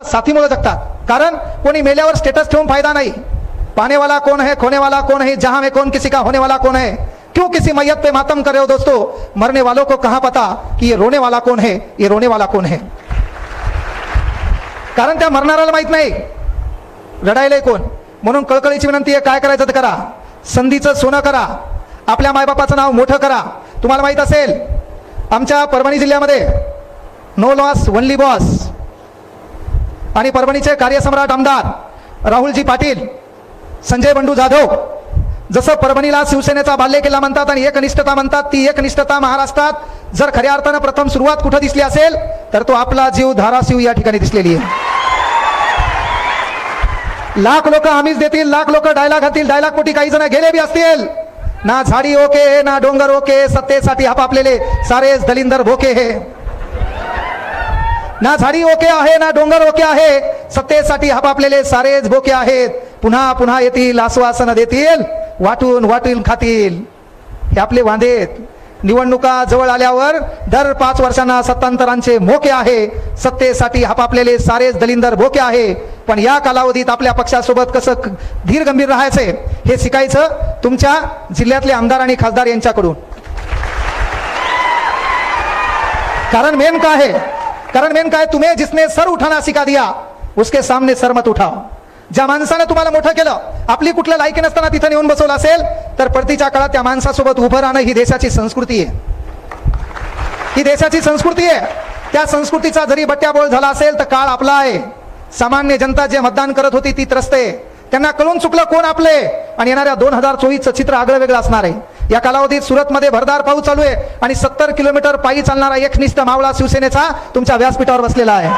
साथीमुळे जगतात. कारण कोणी मेल्यावर स्टेटस ठेवून फायदा नहीं. पाने वाला कौन है, खोने वाला कौन है, जहां में कौन किसी का होने वाला कौन है. क्यों किसी मैयत पे मातम कर रहे हो दोस्तों. मरने वालों को कहां पता कि ये रोने वाला कौन है, ये रोने वाला कौन है. कारण त्या मरणाऱ्याला माहित नाही रडायलंय कोण. म्हणून कळकळीची विनंती आहे, काय करायचं ते करा. संधीचं सोनं करा. आपल्या मायबापाचं नाव मोठं करा. तुम्हाला माहित असेल आमच्या परभणी जिल्ह्यामध्ये नो लॉस ओनली बॉस आणि परभणीचे कार्यसम्राट आमदार राहुलजी पाटील, संजय बंडू जाधव, जसं परभणीला शिवसेनेचा बाल्यकिल्ला म्हणतात आणि एकनिष्ठता म्हणतात, ती एकनिष्ठता महाराष्ट्रात जर खऱ्या अर्थानं प्रथम सुरुवात कुठं दिसली असेल तर तो आपला जीव धाराशिव या ठिकाणी दिसलेली आहे. लाख लोक आमिष देतील, लाख लोक डायलॉग घालतील, डायलॉग पोटी काही जण गेले बी असतील. ना झाडी ओके ना डोंगर ओके, सत्तेसाठी हापापलेले सारेच दलिंदर भोके हे. ना झाडी ओके आहे ना डोंगर ओके आहे, सत्तेसाठी हापापलेले सारेच भोके आहेत. पुन्हा पुन्हा येतील, आश्वासन देतील, वाटून वाटून खातील. हे आपले वांदे. निवडणुका जवळ आल्यावर दर 5 वर्षांना सत्तांतरांचे मोके आहे. सत्तेसाठी हापापलेले सारेच दलिंदर भोके आहे. पण या कालावधीत आपल्या पक्षासोबत कसं धीर गंभीर राहायचे हे शिकायचं तुमच्या जिल्ह्यातले आमदार आणि खासदार यांच्याकडून. कारण मेन काय है, कारण मेन काय, तुम्हें जिसने सर उठाना सिखा दिया उसके सामने सर मत उठाओ. ज्या माणसाने तुम्हाला मोठं केलं, आपली कुठल्या लायकी नसताना तिथे नेऊन बसवलं असेल तर परतीच्या काळात त्या माणसासोबत उभं राहणं ही देशाची संस्कृती आहे. ही देशाची संस्कृती आहे. त्या संस्कृतीचा जरी बट्ट्याबोळ झाला असेल तर काळ आपला आहे. सामान्य जनता जे मतदान करत होती ती त्रस्त आहे. त्यांना कळून चुकलं कोण आपले. आणि येणाऱ्या 2024चं चित्र आगळं वेगळं असणार आहे. या कालावधीत सुरतमध्ये भरदार पाऊस चालू आहे आणि 70 किलोमीटर पायी चालणारा एकनिष्ठ मावळा शिवसेनेचा तुमच्या व्यासपीठावर बसलेला आहे.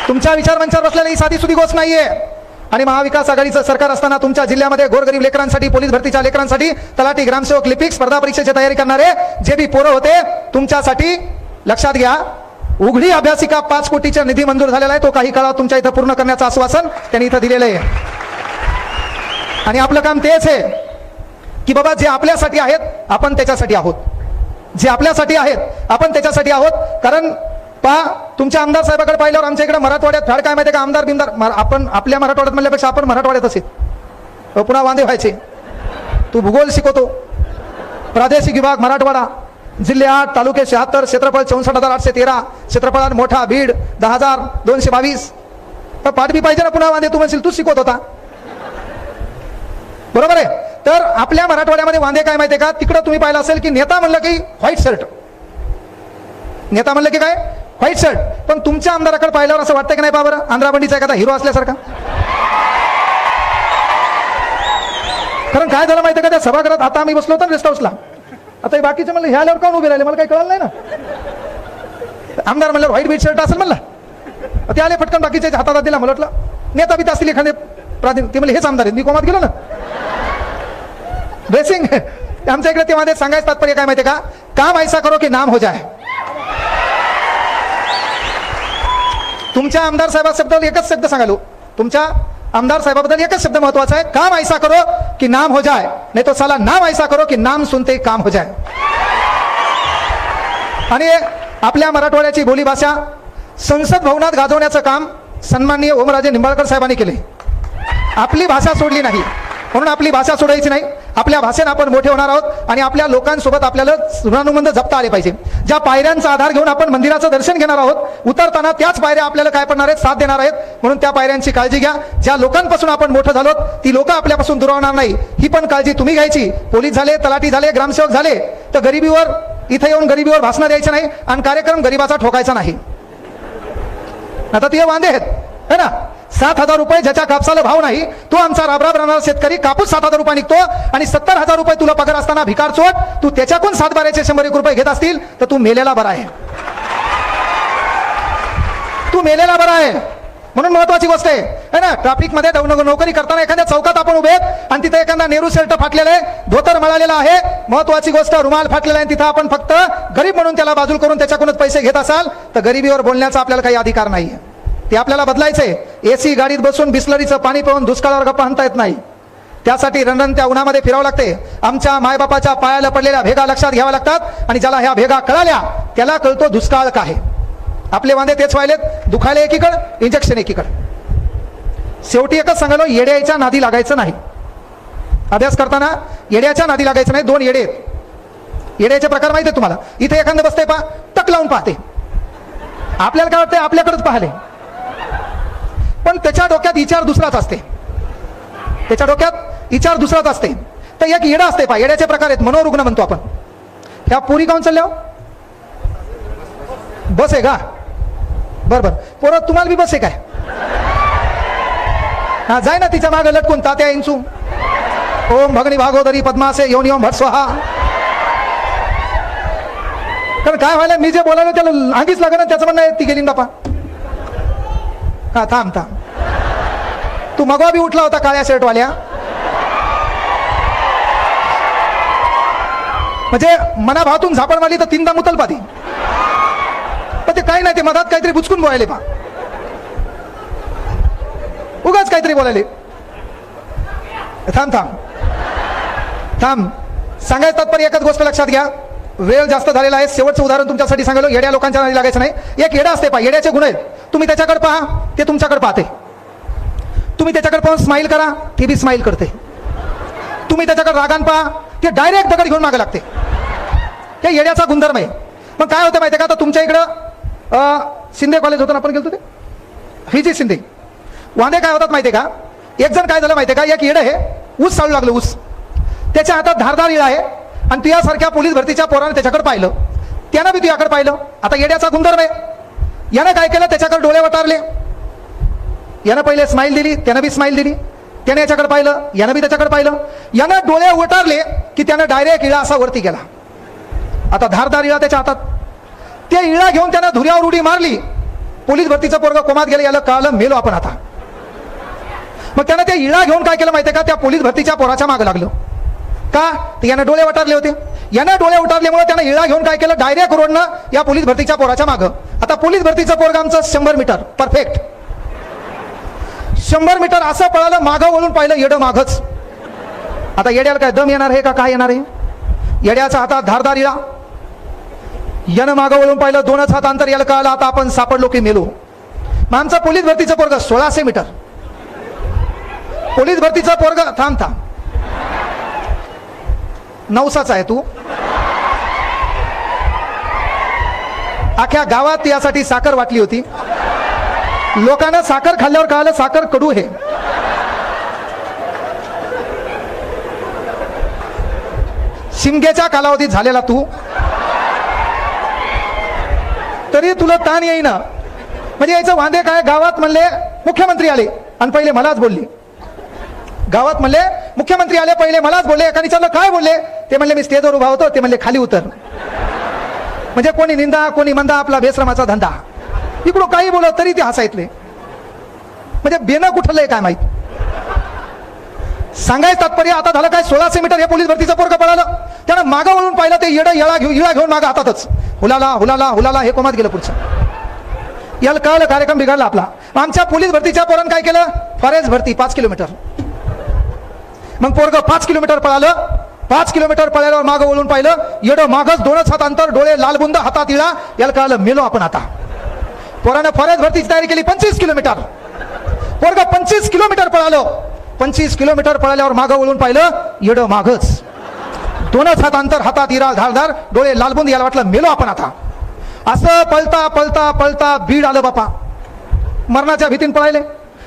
तुमच्या विचारमंचावर बसलेली ही साधी सुधी गोष्ट नाहीये. आणि महाविकास आघाडीचं सरकार असताना तुमच्या जिल्ह्यामध्ये गोरगरीब लेकरांसाठी, पोलीस भरतीच्या लेकरांसाठी, तलाठी, ग्रामसेवक, लिपिक, स्पर्धा परीक्षेची तयारी करणारे जे बी पोरं होते तुमच्यासाठी लक्षात घ्या, उघडी अभ्यासिका 5 कोटीचा निधी मंजूर झालेला आहे. तो काही काळात तुमच्या इथं पूर्ण करण्याचं आश्वासन त्यांनी इथं दिलेलं आहे. आणि आपलं काम तेच आहे की बाबा जे आपल्यासाठी आहेत आपण त्याच्यासाठी आहोत. जे आपल्यासाठी आहेत आपण त्याच्यासाठी आहोत. कारण पहा, तुमच्या आमदार साहेबाकडे पाहिल्यावर आमच्या इकडे मराठवाड्यात फाड काय माहिती का, आमदार बिमदार आपण आपल्या मराठवाड्यात म्हणल्यापेक्षा आपण मराठवाड्यात असेल पुन्हा वांदे व्हायचे. तू भूगोल शिकवतो, प्रादेशिक विभाग मराठवाडा, जिल्हे 8, तालुके 76, क्षेत्रफळ 64,813, क्षेत्रफळात मोठा बीड 10,222. पाठ बी पाहिजे ना पुन्हा वांदे. तू म्हणशील तू शिकवत होता, बरोबर आहे. तर आपल्या मराठवाड्यामध्ये वांदे काय माहितीये का, तिकडे तुम्ही पाहिलं असेल की नेता म्हणलं की व्हाईट शर्ट, नेता म्हणलं की काय व्हाईट शर्ट. पण तुमच्या आमदाराकडे पाहिल्यावर असं वाटतं की नाही बाबा आंध्रा बंडीचा एखादा हिरो असल्यासारखा. कारण काय झालं माहितीये का, त्या सभागृहात आता आम्ही बसलो होतो रेस्ट हाऊसला. आता बाकीचे म्हणलं ह्या आल्यावर कोण उभे राहिले मला काही कळलं नाही ना. आमदार म्हणलं व्हाईट बीट शर्ट असेल म्हणलं. ते आले पटकन बाकीचे हातात दिला. मला वाटलं नेता बिता असतील एखादे प्राधिन. ते म्हणले हेच आमदार आहेत. मी कोमात गेलो ना. ड्रेसिंग आमच्या इकडे तेव्हा सांगायचं तात्पर्य काय माहितीये का, काम ऐसा करो की नाम हो जाए. तुमच्या आमदार साहेबाबद्दल एकच शब्द सांगालो, तुमच्या आमदार साहेबाबद्दल एकच शब्द महत्वाचा आहे, काम ऐसा करो कि नाम हो जाए, नहीं तो साला नाम ऐसा करो कि नाम सुनते काम हो जाए. आणि आपल्या मराठवाड्याची बोलीभाषा संसद भवनात गाजवण्याचं काम सन्माननीय ओमराजे निंबाळकर साहेबांनी केले. आपली भाषा सोडली नाही, म्हणून आपली भाषा सोडायची नाही. आपल्या भाषेने आपण मोठे होणार आहोत आणि आपल्या लोकांसोबत आपल्याला ऋणानुबंध जपता आले पाहिजे. ज्या पायऱ्यांचा आधार घेऊन आपण मंदिराचं दर्शन घेणार आहोत, उतरताना त्याच पायऱ्या आपल्याला काय पडणार आहेत, साथ देणार आहेत. म्हणून त्या पायऱ्यांची काळजी घ्या. ज्या लोकांपासून आपण मोठं झालो ती लोक आपल्यापासून दुरावणार नाही, ही पण काळजी तुम्ही घ्यायची. पोलीस झाले, तलाठी झाले, ग्रामसेवक झाले तर गरिबीवर इथे येऊन गरिबीवर भाषण द्यायचं नाही आणि कार्यक्रम गरिबाचा ठोकायचा नाही. आता ते वांदे आहेत है ना. 7,000 रुपये ज्याच्या कापसाला भाव नाही तो आमचा राबराब राहणारा शेतकरी, कापूस 7,000 रुपये निघतो आणि 70,000 रुपये तुला पगार असताना भिकार चोट, तू त्याच्याकडून 7/12चे 100 रुपये घेत असतील तर तू मेलेला बरा आहे. तू मेलेला बरा आहे. म्हणून महत्वाची गोष्ट आहे ना, ट्रॅफिक मध्ये नोकरी करताना एखाद्या चौकात आपण उभे आणि तिथे एखादा नेहरू शर्ट फाटलेला आहे, धोतर मळालेला आहे, महत्वाची गोष्ट रुमाल फाटलेला आहे, तिथं आपण फक्त गरीब म्हणून त्याला बाजूला करून त्याच्याकडून पैसे घेत असाल तर गरिबीवर बोलण्याचा आपल्याला काही अधिकार नाहीये. ते आपल्याला बदलायचंय. एसी गाडीत बसून बिस्लरीचं पाणी पिऊन दुष्काळावर गप्पा आणता येत नाही. त्यासाठी रणरणत्या उन्हामध्ये फिरावं लागते. आमच्या मायबापाच्या पायाला पडलेल्या भेगा लक्षात घ्याव्या लागतात आणि ज्याला ह्या भेगा कळाल्या त्याला कळतो दुष्काळ काय. आपले वांदे तेच व्हायलेत, दुखायला एकीकडं, इंजेक्शन एकीकडं. शेवटी एकच सांगालो, येड्याच्या नादी लागायचं नाही. अभ्यास करताना येड्याच्या नादी लागायचं नाही. दोन येडे आहेत. येड्याचे प्रकार माहिती आहे तुम्हाला. इथे एखादं बसतंय पहा, टक लावून पाहते. आपल्याला काय वाटतंय, आपल्याकडेच पाहिले, पण त्याच्या डोक्यात विचार दुसराच असते. त्याच्या डोक्यात विचार दुसराच असते. तर एक येडा असते पहा. येड्याचे प्रकार आहेत, मनोरुग्ण म्हणतो आपण. ह्या पोरी काऊन चालल्या हो? बस आहे का? बरोबर. पोरं तुम्हाला बी बस आहे काय? हा, जाय ना तिच्या मागे लटकून, तात्या इंचू ओम भगनी भागोदरी पद्मासे योनी ओम भट स्वाहा. कारण काय व्हायला, मी जे बोलायला त्याला आगीच लागेल, त्याचं म्हणणं आहे ती गेली बापा. हा, थांब थांब, तू मगवा बी उठला होता काळ्या शर्टवाल्या. म्हणजे मना भावातून झापड मारली तर तीनदा मुतल पाती. पण ते काही नाही, ते मधात काहीतरी बुचकून बोलायले पा, उगाच काहीतरी बोलायले. थांब थांब थांब, सांगायचं तात्पर्य एकच गोष्ट लक्षात घ्या. वेळ जास्त झालेला आहे. शेवटचं उदाहरण तुमच्यासाठी सांगितलं. येड्या लोकांच्या नादी लागायचं नाही. एक येडा असते पहा, येड्याचे गुण आहेत. तुम्ही त्याच्याकडे पहा, ते तुमच्याकडे पाहते. तुम्ही त्याच्याकडे पाहून स्माईल करा, ती बी स्माईल करते. तुम्ही त्याच्याकडे रागान पहा, ते डायरेक्ट दगड घेऊन मागे लागते. हे येड्याचा गुणधर्म आहे. मग काय होतं माहिती आहे का, आता तुमच्या इकडं शिंदे कॉलेज होतं ना, आपण गेलो ते व्हीजी शिंदे. वांदे काय होतात माहिती आहे का, एक जण काय झालं माहिती आहे का, एक येडं आहे, ऊस चालू लागलं. ऊस त्याच्या हातात धारदार इळा आहे, आणि तुझ्यासारख्या पोलीस भरतीच्या पोराने त्याच्याकडे पाहिलं, त्यानं बी तुझ्याकडे पाहिलं. आता येड्याचा गुणधर्म आहे. यानं काय केलं, त्याच्याकडे डोळे वटारले. यानं पहिले स्माईल दिली, त्यानं बी स्माईल दिली. त्याने याच्याकडे पाहिलं, यानं बी त्याच्याकडे पाहिलं. यानं डोळे वटारले की त्यानं डायरेक्ट इळा असा वरती गेला. आता धारदार इळा त्याच्या हातात. ते इळा घेऊन त्यानं धुऱ्यावर उडी मारली. पोलीस भरतीचं पोरग कोमात गेलं, याला कळलं मेलो आपण आता. मग त्यानं ते इळा घेऊन काय केलं माहितीये का, त्या पोलीस भरतीच्या पोराच्या मागे लागलं. का, तर यानं डोळे वटारले होते. यानं डोळे उतारल्यामुळे त्यानं इळा घेऊन काय केलं, डायरेक्ट रोडनं या पोलीस भरतीच्या पोराच्या मागं. आता पोलीस भरतीचं पोरग आमचं 100 मीटर परफेक्ट. 100 मीटर असं पळालं, मागं वळून पाहिलं, येडं मागच. आता येड्याला काय दम येणार आहे का, काय येणार आहे? येड्याचा हातात धारदार इळा. यानं मागं वळून पाहिलं, 2च हात अंतर. याला कळलं आता आपण सापडलो की मेलो. मग आमचं पोलीस भरतीचं पोरग 1600 मीटर. पोलीस भरतीचं पोरग, थांब थांब, 9चा आहे तू. अख्ख्या गावात यासाठी साखर वाटली होती. लोकांना साखर खाल्ल्यावर कळालं साखर कडू आहे. शिमग्याच्या कालावधीत झालेला तू, तरी तुला ताण येईना. म्हणजे याचं वांदे काय, गावात म्हणले मुख्यमंत्री आले आणि पहिले मलाच बोलले. गावात म्हणले मुख्यमंत्री आले, पहिले मलाच बोलले. एका विचारलं काय बोलले, ते म्हणले मी स्टेजवर उभा होतो. ते म्हणले खाली उतर. म्हणजे कोणी निंदा कोणी मंदा, आपला बेश्रमाचा धंदा. इकडं काही बोलत तरी ते हसायतले. म्हणजे बेनं कुठलंय काय माहित. सांगायचं तात्पर्य आता झालं काय, 1600 मीटर हे पोलीस भरतीचं पोरग पळालं. त्यानं मागं वळून पाहिलं, ते येडं इळा घेऊन मागं हातातच हुलाला हुलाला हुलाला हे कोमात गेलं पुढचं. याला कळलं कार्यक्रम बिघडला आपला. आमच्या पोलीस भरतीच्या पोरानं काय केलं, फॉरेस्ट भरती 5 किलोमीटर. मग पोरग 5 किलोमीटर पळालं. 5 किलोमीटर पळाल्यावर मागं वळून पाहिलं, येडं मागच, 2च हात अंतर, डोळे लालबुंद, हातात इळा. याला कळलं मेलो आपण आता. पोरानं फॉरेस्ट भरतीची तयारी केली. 25 किलोमीटर पोरग 25 किलोमीटर पळालं. 25 किलोमीटर पळाल्यावर मागं वळून पाहिलं, येडं मागच, 2च हात अंतर, हातात इळा धारदार, डोळे लालबुंद. याला वाटलं मेलो आपण आता. असं पळता पळता पळता बीड आलं बापा. मरणाच्या भीतीने पळायले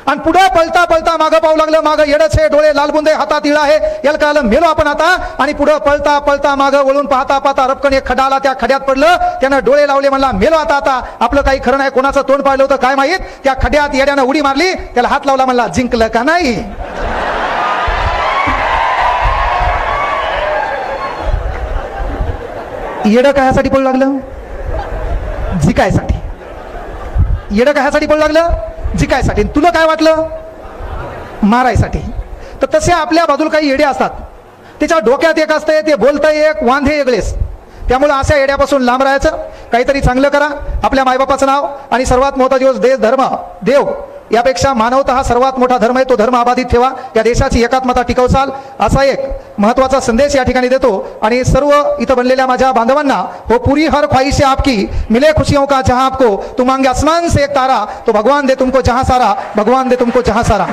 आणि पुढे पळता पळता मागं पाहू लागलं. मागं येडच आहे, डोळे लालबुंदे, हातात इळा आहे. याला कळलं मेलो आपण आता. आणि पुढे पळता पळता मागं वळून पाहता पाहता रपकन एक खडा आला, त्या खड्यात पडलं. त्यानं डोळे लावले, म्हणला मेलो आता. आता आपलं काही खरं नाही. कोणाचं तोंड पाहिलं होतं काय माहित. त्या खड्यात येड्यानं उडी मारली. त्याला हात लावला, म्हणला जिंकलं का नाही. येडं कायासाठी पळू लागलं, जिकायसाठी. येडं कायासाठी पळू लागलं, जिकायसाठी. तुला काय वाटलं, मारायसाठी. तर तसे आपल्या बाजूला काही येडे असतात. त्याच्या डोक्यात एक असते, ते बोलतंय एक, वांधे वेगळेच. त्यामुळे अशा येड्यापासून लांब राहायचं. काहीतरी चांगलं करा. आपल्या मायबापाचं नाव आणि सर्वात महत्त्वाची गोष्ट देश धर्म देव यापेक्षा मानवता हा सर्वात मोठा धर्म आहे, तो धर्म अबाधित ठेवा, या देशाची एकात्मता टिकवसाल असा एक महत्वाचा संदेश या ठिकाणी देतो। आणि सर्व इथं बनलेल्या माझ्या बांधवांना, हो पूरी हर ख्वाहिश है आपकी, मिले खुशियों का जहां आपको, तुम मांगे आसमान से एक तारा, तो भगवान दे तुमको जहां सारा, भगवान दे तुमको जहां सारा।